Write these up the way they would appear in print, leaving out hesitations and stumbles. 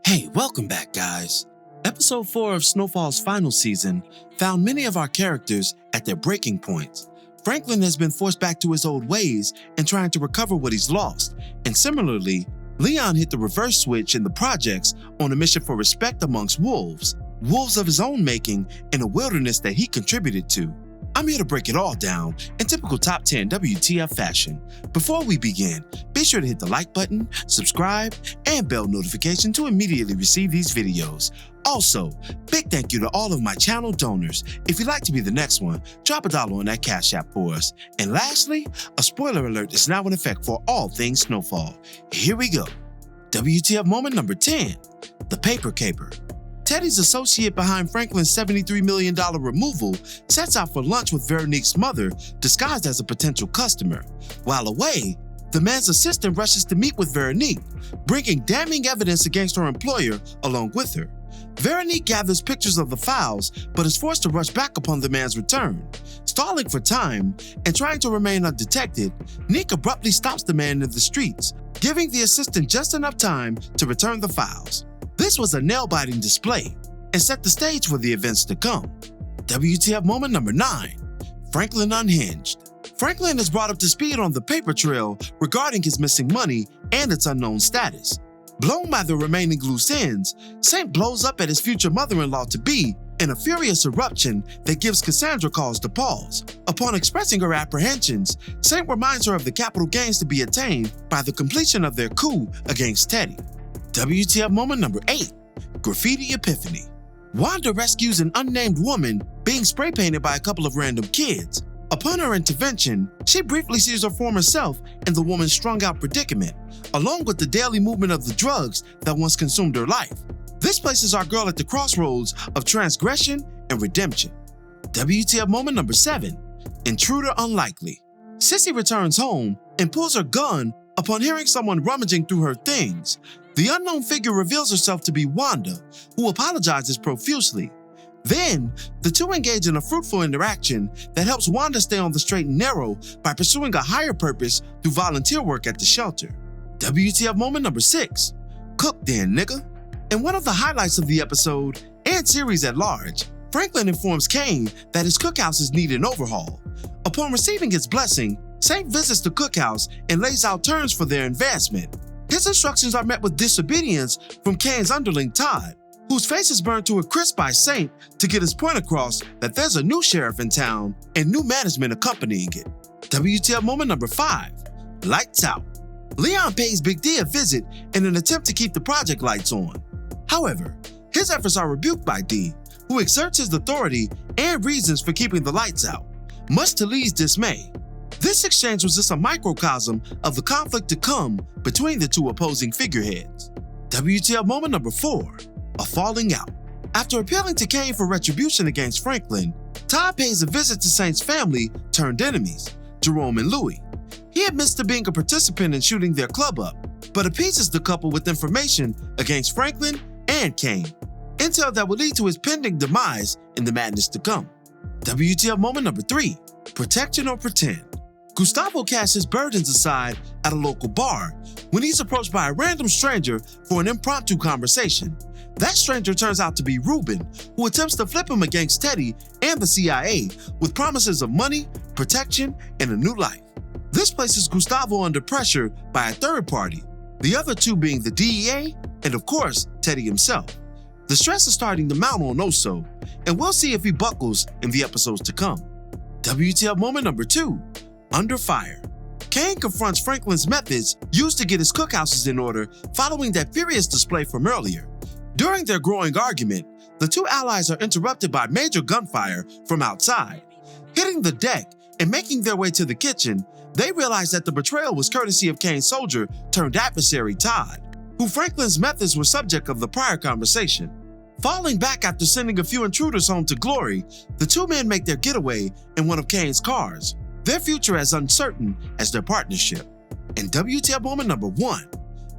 Hey, welcome back, guys. Episode 4 of Snowfall's final season found many of our characters at their breaking points. Franklin has been forced back to his old ways and trying to recover what he's lost, and similarly, Leon hit the reverse switch in the projects on a mission for respect amongst wolves of his own making in a wilderness that he contributed to. I'm here to break it all down in typical Top 10 WTF fashion. Before we begin, be sure to hit the like button, subscribe, and bell notification to immediately receive these videos. Also, big thank you to all of my channel donors. If you'd like to be the next one, drop $1 on that Cash App for us. And lastly, a spoiler alert is now in effect for all things Snowfall. Here we go. WTF moment number 10, the Paper Caper. Teddy's associate behind Franklin's $73 million removal sets out for lunch with Veronique's mother, disguised as a potential customer. While away, the man's assistant rushes to meet with Veronique, bringing damning evidence against her employer along with her. Veronique gathers pictures of the files, but is forced to rush back upon the man's return. Stalling for time and trying to remain undetected, Nick abruptly stops the man in the streets, giving the assistant just enough time to return the files. This was a nail-biting display and set the stage for the events to come. WTF moment number 9, Franklin unhinged. Franklin is brought up to speed on the paper trail regarding his missing money and its unknown status. Blown by the remaining loose ends, Saint blows up at his future mother-in-law-to-be in a furious eruption that gives Cassandra cause to pause. Upon expressing her apprehensions, Saint reminds her of the capital gains to be attained by the completion of their coup against Teddy. WTF moment number 8, Graffiti Epiphany. Wanda rescues an unnamed woman being spray painted by a couple of random kids. Upon her intervention, she briefly sees her former self in the woman's strung-out predicament, along with the daily movement of the drugs that once consumed her life. This places our girl at the crossroads of transgression and redemption. WTF moment number 7, Intruder Unlikely. Sissy returns home and pulls her gun upon hearing someone rummaging through her things. The unknown figure reveals herself to be Wanda, who apologizes profusely. Then, the two engage in a fruitful interaction that helps Wanda stay on the straight and narrow by pursuing a higher purpose through volunteer work at the shelter. WTF moment number 6, Cook then, nigga. In one of the highlights of the episode and series at large, Franklin informs Kane that his cookhouse needs an overhaul. Upon receiving his blessing, Saint visits the cookhouse and lays out terms for their investment. His instructions are met with disobedience from Kane's underling Todd, whose face is burned to a crisp by Saint to get his point across that there's a new sheriff in town and new management accompanying it. WTF moment number 5, Lights Out. Leon pays Big D a visit in an attempt to keep the project lights on. However, his efforts are rebuked by D, who exerts his authority and reasons for keeping the lights out, much to Lee's dismay. This exchange was just a microcosm of the conflict to come between the two opposing figureheads. WTF moment number 4, a falling out. After appealing to Kane for retribution against Franklin, Todd pays a visit to Saint's family turned enemies, Jerome and Louie. He admits to being a participant in shooting their club up, but appeases the couple with information against Franklin and Kane, intel that will lead to his pending demise in the madness to come. WTF moment number 3, protection or pretend. Gustavo casts his burdens aside at a local bar when he's approached by a random stranger for an impromptu conversation. That stranger turns out to be Ruben, who attempts to flip him against Teddy and the CIA with promises of money, protection, and a new life. This places Gustavo under pressure by a third party, the other two being the DEA and, of course, Teddy himself. The stress is starting to mount on Oso, and we'll see if he buckles in the episodes to come. WTF moment number 2, Under Fire. Kane confronts Franklin's methods used to get his cookhouses in order following that furious display from earlier. During their growing argument, the two allies are interrupted by major gunfire from outside. Hitting the deck and making their way to the kitchen, they realize that the betrayal was courtesy of Kane's soldier turned adversary Todd, who Franklin's methods were subject of the prior conversation. Falling back after sending a few intruders home to glory, the two men make their getaway in one of Kane's cars, their future as uncertain as their partnership. And WTF moment number 1,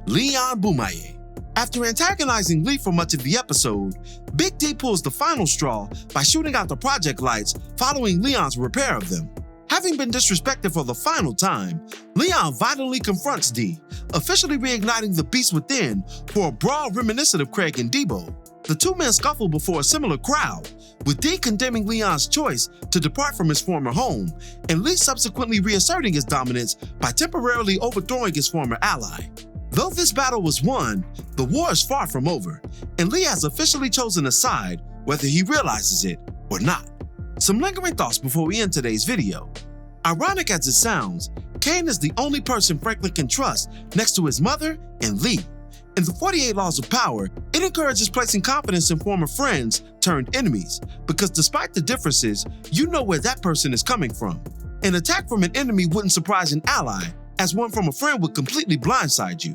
Leon Boumaye. After antagonizing Lee for much of the episode, Big D pulls the final straw by shooting out the project lights following Leon's repair of them. Having been disrespected for the final time, Leon violently confronts Dee, officially reigniting the beast within for a brawl reminiscent of Craig and Debo. The two men scuffle before a similar crowd, with Dee condemning Leon's choice to depart from his former home, and Lee subsequently reasserting his dominance by temporarily overthrowing his former ally. Though this battle was won, the war is far from over, and Lee has officially chosen a side, whether he realizes it or not. Some lingering thoughts before we end today's video. Ironic as it sounds, Kane is the only person Franklin can trust next to his mother and Lee. In the 48 Laws of Power, it encourages placing confidence in former friends turned enemies, because despite the differences, you know where that person is coming from. An attack from an enemy wouldn't surprise an ally, as one from a friend would completely blindside you.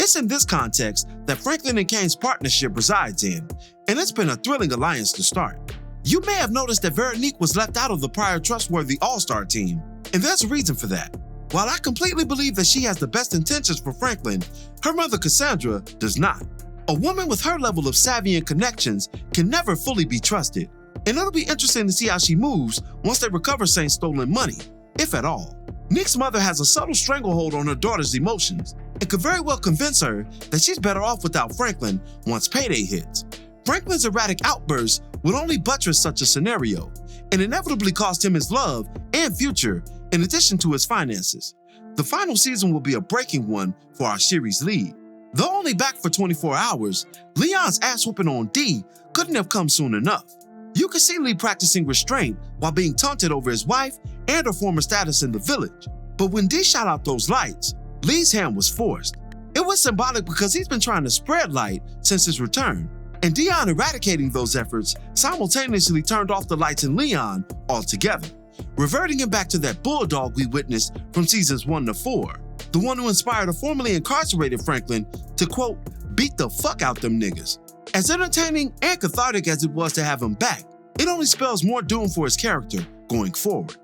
It's in this context that Franklin and Kane's partnership resides in, and it's been a thrilling alliance to start. You may have noticed that Veronique was left out of the prior trustworthy All-Star team, and there's a reason for that. While I completely believe that she has the best intentions for Franklin, her mother Cassandra does not. A woman with her level of savvy and connections can never fully be trusted, and it'll be interesting to see how she moves once they recover Saint's stolen money, if at all. Nick's mother has a subtle stranglehold on her daughter's emotions, and could very well convince her that she's better off without Franklin once payday hits. Franklin's erratic outbursts would only buttress such a scenario, and inevitably cost him his love and future, in addition to his finances. The final season will be a breaking one for our series lead. Though only back for 24 hours, Leon's ass-whooping on Dee couldn't have come soon enough. You could see Lee practicing restraint while being taunted over his wife and her former status in the village. But when Dee shot out those lights, Lee's hand was forced. It was symbolic because he's been trying to spread light since his return, and Dion eradicating those efforts simultaneously turned off the lights in Leon altogether, reverting him back to that bulldog we witnessed from seasons 1 to 4, the one who inspired a formerly incarcerated Franklin to, quote, beat the fuck out them niggas. As entertaining and cathartic as it was to have him back, it only spells more doom for his character going forward.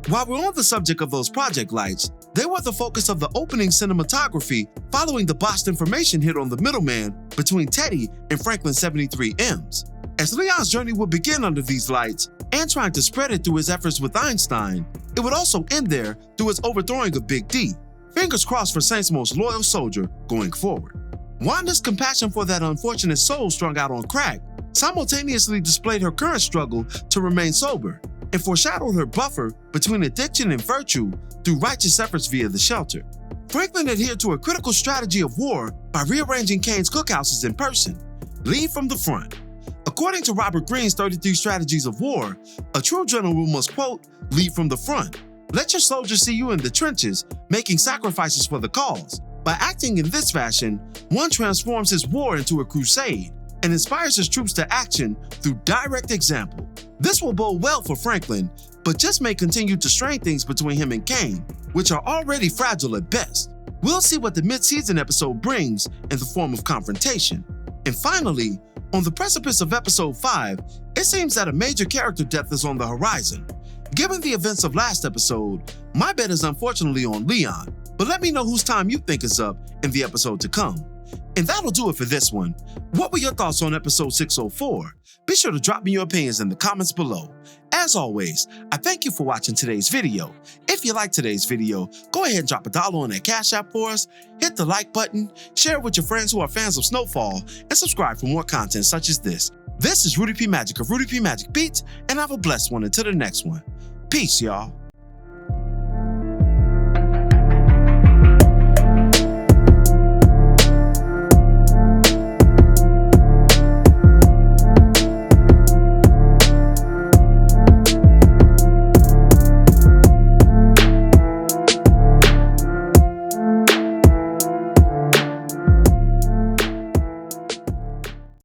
While we're on the subject of those project lights, they were the focus of the opening cinematography following the botched information hit on the middleman between Teddy and Franklin's 73 M's. As Leon's journey would begin under these lights and trying to spread it through his efforts with Einstein, it would also end there through his overthrowing of Big D. Fingers crossed for Saint's most loyal soldier going forward. Wanda's compassion for that unfortunate soul strung out on crack simultaneously displayed her current struggle to remain sober, and foreshadowed her buffer between addiction and virtue through righteous efforts via the shelter. Franklin adhered to a critical strategy of war by rearranging Kane's cookhouses in person. Lead from the front. According to Robert Greene's 33 Strategies of War, a true general must, quote, lead from the front. Let your soldiers see you in the trenches, making sacrifices for the cause. By acting in this fashion, one transforms his war into a crusade and inspires his troops to action through direct example. This will bode well for Franklin, but just may continue to strain things between him and Kane, which are already fragile at best. We'll see what the mid-season episode brings in the form of confrontation. And finally, on the precipice of episode 5, it seems that a major character death is on the horizon. Given the events of last episode, my bet is unfortunately on Leon, but let me know whose time you think is up in the episode to come. And that'll do it for this one. What were your thoughts on episode 604? Be sure to drop me your opinions in the comments below. As always, I thank you for watching today's video. If you liked today's video, go ahead and drop a dollar on that Cash App for us, hit the like button, share it with your friends who are fans of Snowfall, and subscribe for more content such as this. This is Rudy P. Magic of Rudy P. Magic Beats, and have a blessed one until the next one. Peace, y'all.